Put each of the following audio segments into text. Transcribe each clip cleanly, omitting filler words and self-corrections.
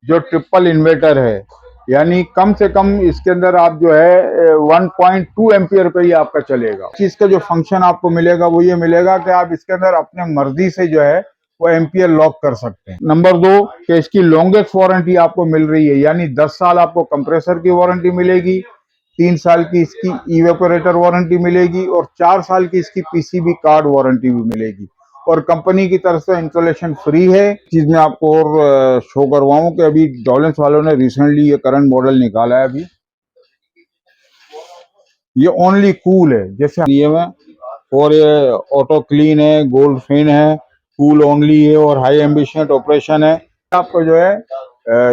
जो triple inverter है, यानी कम से कम इसके अंदर आप जो है 1.2 एम्पियर पे ही आपका चलेगा। चीज का जो फंक्शन आपको मिलेगा वो ये मिलेगा कि आप इसके अंदर अपने मर्जी से जो है वो एम्पियर लॉक कर सकते हैं। नंबर दो कि इसकी लॉन्गेस्ट वारंटी आपको मिल रही है, यानी 10 साल आपको कंप्रेसर की वारंटी मिलेगी, 3 साल की इसकी इवेपोरेटर वारंटी मिलेगी और 4 साल की इसकी पीसीबी कार्ड वारंटी भी मिलेगी। और कंपनी की तरफ से इंस्टॉलेशन फ्री है। चीज में आपको और शो करवाऊं कि अभी डॉलेंस वालों ने रिसेंटली ये करंट मॉडल निकाला है। अभी ये ओनली कूल है, जैसे ये में, और ये ऑटो क्लीन है, गोल्ड फिन है, कूल ओनली है और हाई एम्बिशंट ऑपरेशन है। आपको जो है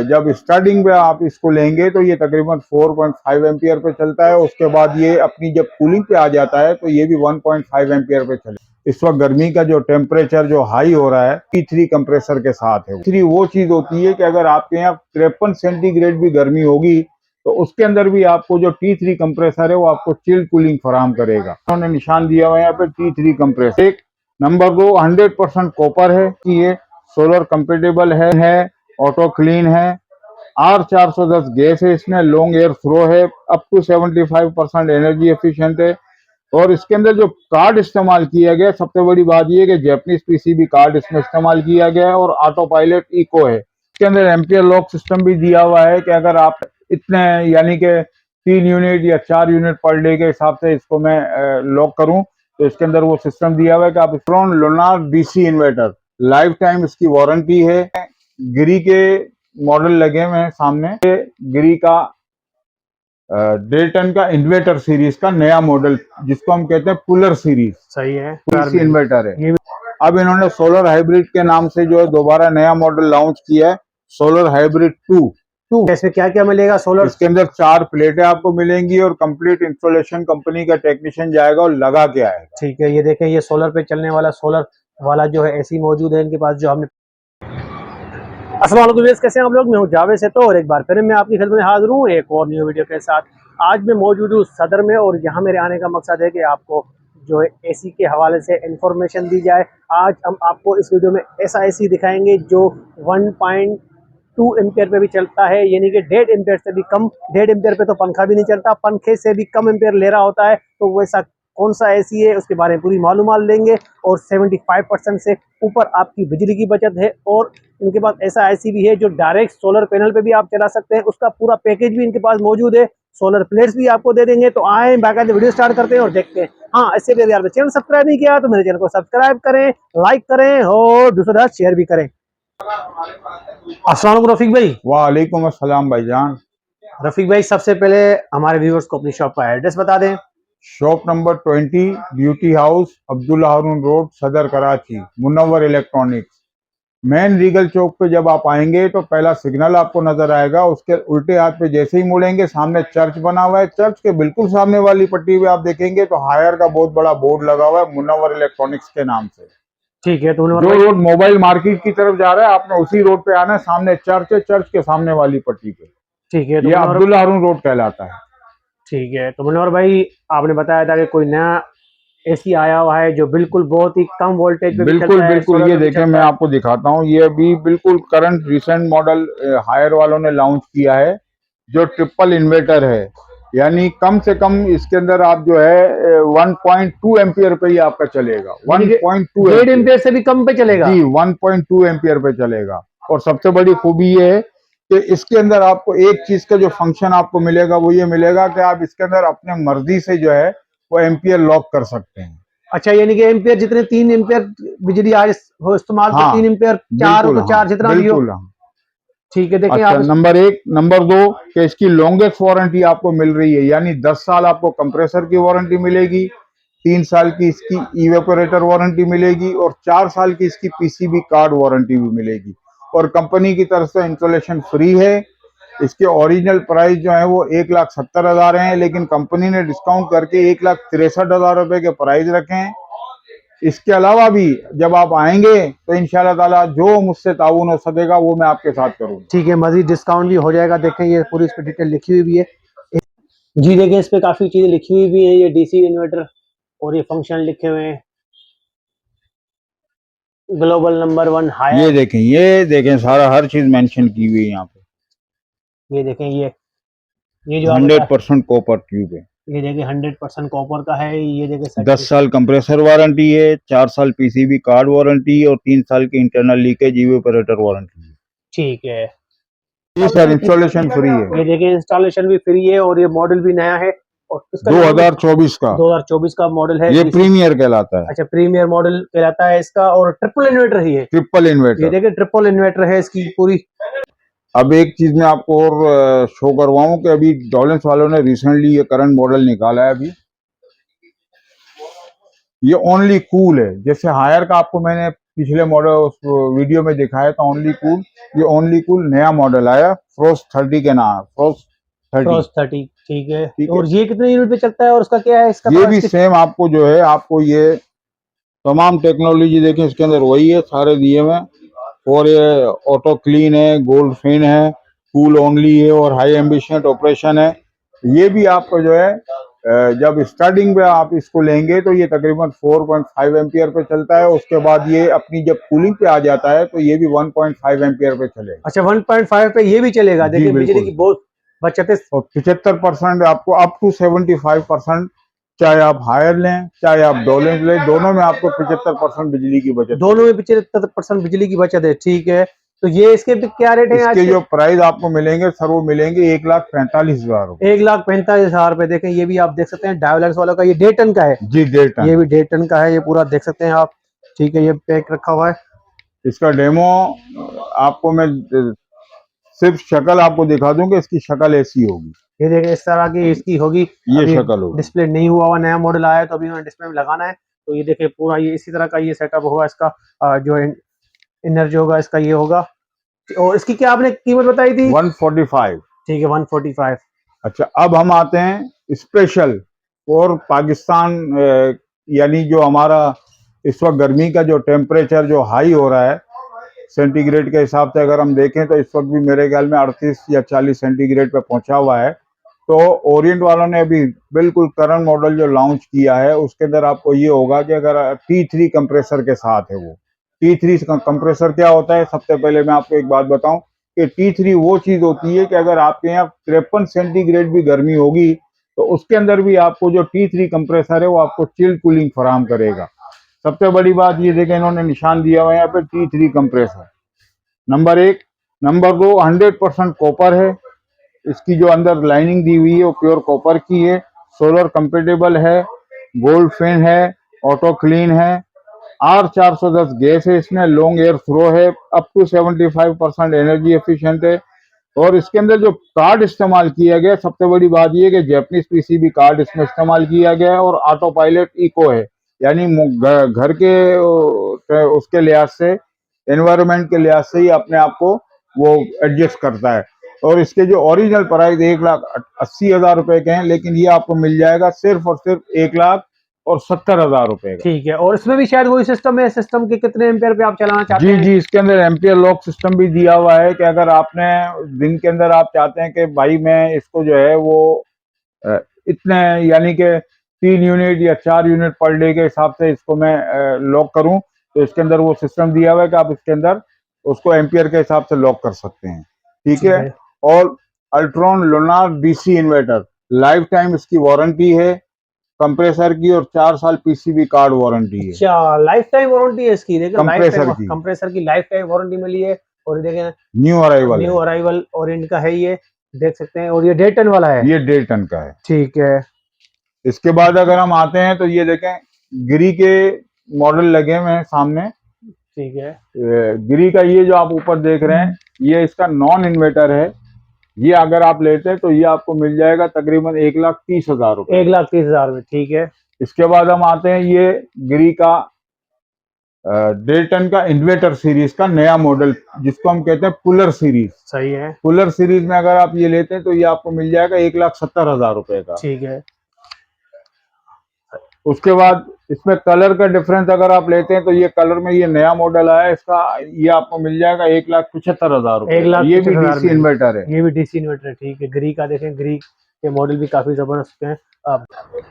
जब स्टार्टिंग में आप इसको लेंगे तो ये तकरीबन 4.5 एम्पियर पे चलता है। उसके बाद ये अपनी जब कूलिंग पे आ जाता है तो ये भी 1.5 एम्पियर पे चले। इस वक्त गर्मी का जो टेम्परेचर जो हाई हो रहा है T3 कंप्रेसर के साथ है। T3 वो चीज होती है कि अगर आपके यहाँ 53 सेंटीग्रेड भी गर्मी होगी तो उसके अंदर भी आपको जो T3 कंप्रेसर है वो आपको चिल्ड कूलिंग फराहम करेगा। उन्होंने निशान दिया हुआ है यहाँ पे T3 कंप्रेसर। एक नंबर दो 100% कॉपर है कि ये सोलर कंपेटेबल है, ऑटो क्लीन है, R410 गैस है, इसमें लॉन्ग एयर थ्रो है, अप टू 75% एनर्जी एफिशिएंट है। और इसके अंदर जो कार्ड इस्तेमाल किया गया, सबसे बड़ी बात यह है कि जैपनीज पीसीबी कार्ड इसमें इस्तेमाल किया गया है और ऑटो पायलट इको है। इसके अंदर एम्पियर लॉक सिस्टम भी दिया हुआ है कि अगर आप इतने यानी कि 3 यूनिट या 4 यूनिट पर डे के हिसाब से इसको मैं लॉक करूं तो इसके अंदर वो सिस्टम दिया हुआ है कि आप frown Lonar DC inverter life time इसकी वारंटी है। गिरी के मॉडल लगे हुए हैं सामने, गिरी का 1.5 टन का इन्वर्टर सीरीज का नया मॉडल जिसको हम कहते हैं पुलर सीरीज। सही है, डीसी इन्वर्टर है। ये अब इन्होंने सोलर हाइब्रिड के नाम से जो है दोबारा नया मॉडल लॉन्च किया है, सोलर हाइब्रिड 2। इसमें क्या क्या मिलेगा सोलर? इसके अंदर 4 प्लेटें आपको मिलेंगी और कंप्लीट इंस्टॉलेशन कंपनी का टेक्नीशियन जाएगा और लगा के आएगा। ठीक है, ये देखें, ये सोलर पे चलने वाला सोलर वाला जो है एसी मौजूद है इनके पास, जो हमने। अस्सलाम वालेकुम, कैसे हैं आप लोग? मैं हूं जावेद से, तो और एक बार फिर मैं आपकी खिदमत में हाजिर हूं एक और न्यू वीडियो के साथ। आज मैं मौजूद हूं सदर में और यहाँ मेरे आने का मकसद है कि आपको जो है एसी के हवाले से इंफॉर्मेशन दी जाए। आज हम आपको इस वीडियो में ऐसा एसी दिखाएंगे जो 1.2 एम्पियर पे भी चलता है, यानी कि 1.5 एम्पियर से भी कम। 1.5 एम्पियर पे तो पंखा भी नहीं चलता, पंखे से भी कम एम्पियर ले रहा होता है। तो वैसा कौन सा एसी है उसके बारे में पूरी मालूमात लेंगे। और 75% से ऊपर आपकी बिजली की बचत है। और इनके पास ऐसा एसी भी है जो डायरेक्ट सोलर पैनल पे भी आप चला सकते हैं, उसका पूरा पैकेज भी इनके पास मौजूद है। सोलर प्लेट्स भी आपको दे देंगे। तो आए बाकायदा वीडियो स्टार्ट करते हैं और देखते हैं। हाँ, इससे पहले यार चैनल सब्सक्राइब नहीं किया तो मेरे चैनल को सब्सक्राइब करें, लाइक करें और दूसरा शेयर भी करें। अस्सलाम वालेकुम रफीक भाई। वालेकुम अस्सलाम भाईजान। रफीक भाई, सबसे पहले हमारे व्यूअर्स को अपनी शॉप का एड्रेस बता दें। Shop number 20 beauty house, Abdullah Haroon road, Saddar Karachi, Munawwar electronics. Main Regal Chowk पे जब आप आएंगे तो पहला सिग्नल आपको नजर आएगा, उसके उल्टे हाथ पे जैसे ही मुड़ेंगे सामने चर्च बना हुआ है। चर्च के बिल्कुल सामने वाली पट्टी पे आप देखेंगे तो हायर का बहुत बड़ा बोर्ड लगा हुआ है मुनव्वर इलेक्ट्रॉनिक्स के नाम से। ठीक है, तो जो रोड मोबाइल मार्केट की तरफ जा रहा है आपने उसी रोड पे आना है, सामने चर्च है, चर्च के सामने वाली पट्टी पे। ठीक है, तो ये अब्दुल्ला हारून रोड कहलाता है। ठीक है, तो मुनव्वर भाई, आपने बताया था कि कोई नया एसी आया हुआ है जो बिल्कुल बहुत ही कम वोल्टेज पे भी बिल्कुल चलता है, बिल्कुल, सोलर ये पे भी देखें चलता मैं है। आपको दिखाता हूँ। ये अभी बिल्कुल करंट रिसेंट मॉडल हायर वालों ने लॉन्च किया है, जो ट्रिपल इन्वर्टर है, यानी कम से कम इसके अंदर आप जो है 1.2 एम्पियर पे ही आपका चलेगा। 1.2 1.5 एम्पियर से भी कम पे चलेगा जी, 1.2 एम्पियर पे चलेगा। और सबसे बड़ी खूबी ये है कि इसके अंदर आपको एक चीज का जो फंक्शन आपको मिलेगा वो ये मिलेगा कि आप इसके अंदर अपने मर्जी से जो है वो एम्पियर लॉक कर सकते हैं। अच्छा, यानी कि एम्पियर जितने 3 एम्पियर बिजली आज हो इस्तेमाल, तो हाँ 3 एम्पियर 4 हो बिल्कुल, तो 4 जितना भी हो। बिल्कुल। ठीक है, देखें अच्छा, आप। नंबर एक। नंबर दो कि इसकी लॉन्गेस्ट वारंटी आपको मिल रही है, यानी 10 साल आपको कंप्रेसर की वारंटी मिलेगी, 3 साल की इसकी इवेपोरेटर वारंटी मिलेगी और 4 साल की इसकी पीसीबी कार्ड वारंटी भी मिलेगी। और कंपनी की तरफ से इंस्टॉलेशन फ्री है। इसके ओरिजिनल प्राइस जो है वो 1,70,000 है, लेकिन कंपनी ने डिस्काउंट करके 1,63,000 रुपए के प्राइस रखे हैं। इसके अलावा भी जब आप आएंगे तो इंशाल्लाह ताला जो मुझसे ताउन हो सकेगा वो मैं आपके साथ करूंगा। ठीक है, मजीद डिस्काउंट भी हो जाएगा। देखें, ये पूरी इस पर डिटेल लिखी हुई भी है। जी देखें, इस पे काफी चीजें लिखी हुई भी है, ये डीसी इन्वर्टर और ये फंक्शन लिखे हुए हैं। Global number 1 higher. ये देखें सारा हर चीज मेंशन की हुई है यहाँ पे। ये देखें, ये जो आप 100% कॉपर ट्यूब है। ये देखें 100% कॉपर का है। ये देखें 10 साल कंप्रेसर वारंटी है, 4 साल पीसीबी कार्ड वारंटी है और 3 साल की इंटरनल लीकेज इवेपोरेटर वारंटी है। ठीक है। ये सर इंस्टॉलेशन फ्री है। ये देखिए इंस्टॉलेशन भी फ्री है और ये मॉडल भी नया है और इसका 2024 का 2024 का मॉडल है। ये प्रीमियर कहलाता है। अच्छा, प्रीमियर मॉडल कहलाता है इसका और ट्रिपल इन्वर्टर ही है। ट्रिपल ये इन्वर्टर। देखिए ट्रिपल इन्वर्टर है इसकी पूरी। अब एक चीज मैं आपको और शो करवाऊं कि अभी डॉलेंस वालों ने रिसेंटली ये करंट मॉडल निकाला है। अभी ये ओनली कूल है। जैसे हायर का आपको मैंने पिछले मॉडल उस वीडियो में दिखाया था ओनली कूल, ये ओनली कूल नया मॉडल आया फ्रोस्ट 30 के नाम, फ्रोस्ट 30। ठीक है। ठीक और है। ये कितने यूनिट पे चलता है और उसका क्या है इसका ये भी प्राइस? सेम आपको जो है, आपको ये तमाम टेक्नोलॉजी देखें इसके अंदर वही है, सारे दिए हुए। और ये ऑटो क्लीन है, गोल्ड फिन है, कूल ओनली है और हाई एम्बिशंट ऑपरेशन है। ये भी आपको जो है जब स्टार्टिंग में आप इसको लेंगे तो ये तकरीबन 4.5 एम्पियर पे चलता है। उसके बाद ये अपनी जब कूलिंग पे आ जाता है तो ये भी 1.5 एम्पियर पे चलेगा। अच्छा, 1.5 पे ये भी चलेगा। जी देखिए बिजली बिल्कुल। की बहुत बचत है। और 75% आपको अप टू 75%, चाहे आप हायर लें चाहे आप डोलेंस लें, दोनों में आपको 75% बिजली की बचत। दोनों में 75% बिजली की बचत है। ठीक है। तो ये इसके क्या रेट है आज इसके के? जो प्राइस आपको मिलेंगे सर वो मिलेंगे 1,45,000 रुपए। 1,45,000 रुपए। देखें ये भी आप देख सकते हैं डायवलेंस वालों का, ये 1.5 टन का है। जी 1.5 टन। ये भी 1.5 टन का है, ये पूरा देख सकते हैं आप। ठीक है, ये पैक रखा हुआ है। इसका डेमो आपको मैं सिर्फ शक्ल आपको दिखा दूं कि इसकी शक्ल ऐसी होगी। ये देखें इस तरह की इसकी होगी। ये अभी शक्ल होगी। डिस्प्ले नहीं हुआ हुआ, नया मॉडल आया है तो अभी हमें डिस्प्ले में लगाना है। तो ये देखें पूरा ये इसी तरह का ये सेटअप होगा इसका। जो इनर जो होगा इसका ये होगा। और इसकी क्या आपने कीमत बताई थी? 145। ठीक है, 145। अच्छा, अब हम आते हैं स्पेशल और पाकिस्तान, यानी जो हमारा इस वक्त गर्मी का जो टेम्परेचर जो हाई हो रहा है सेंटीग्रेड के हिसाब से अगर हम देखें तो इस वक्त भी मेरे ख्याल में 38 या 40 सेंटीग्रेड पे पहुंचा हुआ है। तो ओरिएंट वालों ने अभी बिल्कुल करंट मॉडल जो लॉन्च किया है उसके अंदर आपको ये होगा कि अगर T3 कंप्रेसर के साथ है, वो T3 कंप्रेसर क्या होता है, सबसे पहले मैं आपको एक बात बताऊं कि T3 वो चीज होती है कि अगर आपके यहाँ 53 सेंटीग्रेड भी गर्मी होगी तो उसके अंदर भी आपको जो T3 कंप्रेसर है वो आपको चिल्ड कूलिंग फराहम करेगा। सबसे बड़ी बात ये देखें, इन्होंने निशान दिया हुआ है यहाँ पे T3 compressor, number 1। Number 2, 100% copper है। इसकी जो अंदर लाइनिंग दी हुई है वो प्योर कॉपर की है। सोलर कंपेटेबल है, गोल्ड फिन है, ऑटो क्लीन है, R410 गैस है, इसमें लॉन्ग एयर थ्रो है, अप टू 75% एनर्जी एफिशिएंट है। और इसके अंदर जो कार्ड इस्तेमाल किया गया, सबसे बड़ी बात यह कि जैपनीज पीसीबी कार्ड इसमें इस्तेमाल किया गया है और ऑटो पायलट इको है, यानी घर के उसके लिहाज से, एनवायरनमेंट के लिहाज से ही अपने आप को वो एडजस्ट करता है। और इसके जो ओरिजिनल प्राइस 1,80,000 रुपए के हैं, लेकिन ये आपको मिल जाएगा सिर्फ और सिर्फ 1,70,000 रुपए का। ठीक है। और इसमें भी शायद वही सिस्टम है, सिस्टम के कितने एम्पियर पे आप चलाना चाहते जी हैं? जी, इसके अंदर एम्पियर लॉक सिस्टम भी दिया हुआ है कि अगर आपने दिन के अंदर आप चाहते हैं कि भाई मैं इसको जो है वो इतने यानी कि 3 यूनिट या 4 यूनिट पर डे के हिसाब से इसको मैं लॉक करूं, तो इसके अंदर वो सिस्टम दिया हुआ है कि आप इसके अंदर उसको एम्पियर के हिसाब से लॉक कर सकते हैं। ठीक है। और Ultron lunar DC inverter, life time इसकी वारंटी है कंप्रेसर की और 4 साल पीसीबी कार्ड वारंटी है। अच्छा, लाइफ टाइम वारंटी है इसकी। देखिए कंप्रेसर की, कंप्रेसर की लाइफ टाइम वारंटी मिली है। और देखें न्यू अराइवल न्यू है। अराइवल ओरिएंट का है, ये देख सकते हैं। और ये 1.5 टन वाला है। ये 1.5 टन का है। ठीक है। इसके बाद अगर हम आते हैं तो ये देखें गिरी के मॉडल लगे हुए हैं सामने। ठीक है। गिरी का ये जो आप ऊपर देख रहे हैं ये इसका नॉन इन्वर्टर है। ये अगर आप लेते हैं तो ये आपको मिल जाएगा तकरीबन 1,30,000 रुपए। 1,30,000 में। ठीक है। इसके बाद हम आते हैं ये गिरी का 1.5 टन का इन्वर्टर सीरीज का नया मॉडल, जिसको हम कहते हैं पुलर सीरीज। सही है। पुलर सीरीज में अगर आप ये लेते हैं तो ये आपको मिल जाएगा 1,70,000 रुपए का। ठीक है। उसके बाद इसमें कलर का डिफरेंस अगर आप लेते हैं तो ये कलर में ये नया मॉडल आया है इसका, ये आपको मिल जाएगा 1,75,000 रुपए। ये भी 1,75,000 डीसी में। इन्वर्टर है। ये भी डीसी इन्वर्टर है। ठीक है। ग्री का देखें, ग्री के मॉडल भी काफी जबरदस्त हैं। अब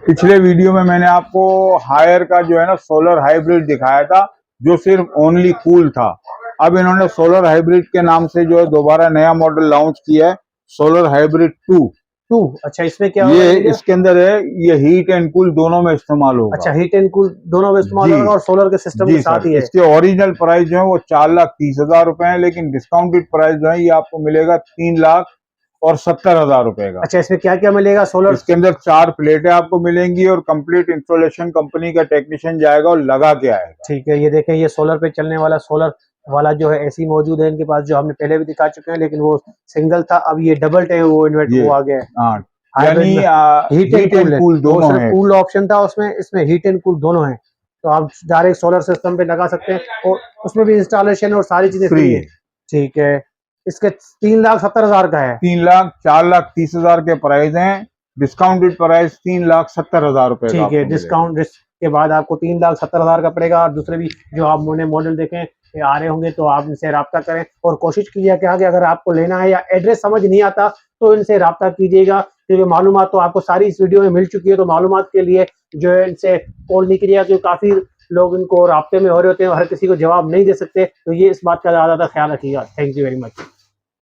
पिछले वीडियो में मैंने आपको हायर का जो है ना सोलर हाइब्रिड दिखाया था जो सिर्फ ओनली कूल था। अब इन्होंने सोलर हाइब्रिड के नाम से जो है दोबारा नया मॉडल लॉन्च किया है सोलर हाइब्रिड 2। अच्छा, इसमें क्या होगा ये भैया? इसके अंदर है, ये हीट एंड कूल दोनों में इस्तेमाल होगा। अच्छा, हीट एंड कूल दोनों में इस्तेमाल जी होगा और सोलर के सिस्टम के जी साथ सर, ही है। इसके ओरिजिनल प्राइस जो है वो 4,30,000 रुपए है, लेकिन डिस्काउंटेड प्राइस जो है ये आपको मिलेगा 3,70,000 रुपए का। अच्छा, इसमें क्या क्या मिलेगा सोलर? इसके अंदर 4 प्लेटें आपको मिलेंगी और कंप्लीट इंस्टॉलेशन कंपनी का टेक्नीशियन जाएगा और लगा के आएगा। ठीक है, ये देखें, ये सोलर पे चलने वाला सोलर वाला जो है एसी मौजूद है इनके पास, जो हमने पहले भी दिखा चुके हैं, लेकिन वो सिंगल था, अब ये डबल टैंक वो इन्वर्ट ये वो आ गया है। हाँ, हाइब्रिड यानी में heat heat and and cool cool है, वो दोनों सिर्फ है। कूल ऑप्शन था उसमें, इसमें हीट एंड कूल दोनों है। तो आप डायरेक्ट सोलर सिस्टम पे लगा सकते हैं और उसमें भी इंस्टॉलेशन और सारी चीजें फ्री फ्री है। ठीक है, इसके 3,70,000 का है। 4,30,000 के प्राइस हैं, डिस्काउंटेड प्राइस 3,70,000 रुपए का ठीक है, आपको मिलेगा। डिस्काउंट के बाद आपको 3,70,000 का पड़ेगा। और दूसरे भी जो आप मॉडल देखें ये आ रहे होंगे, तो आप इनसे रब्ता करें और कोशिश कीजिए कि अगर आपको लेना है या एड्रेस समझ नहीं आता तो इनसे रब्ता कीजिएगा, क्योंकि मालूमात तो आपको सारी इस वीडियो में मिल चुकी है। तो मालूमात के लिए जो है इनसे कॉल नहीं कीजिएगा, क्योंकि काफ़ी लोग इनको राब्ते में हो रहे होते हैं, हर किसी को जवाब नहीं दे सकते। तो ये इस बात का ज़्यादा ख्याल रखिएगा। Thank you very much.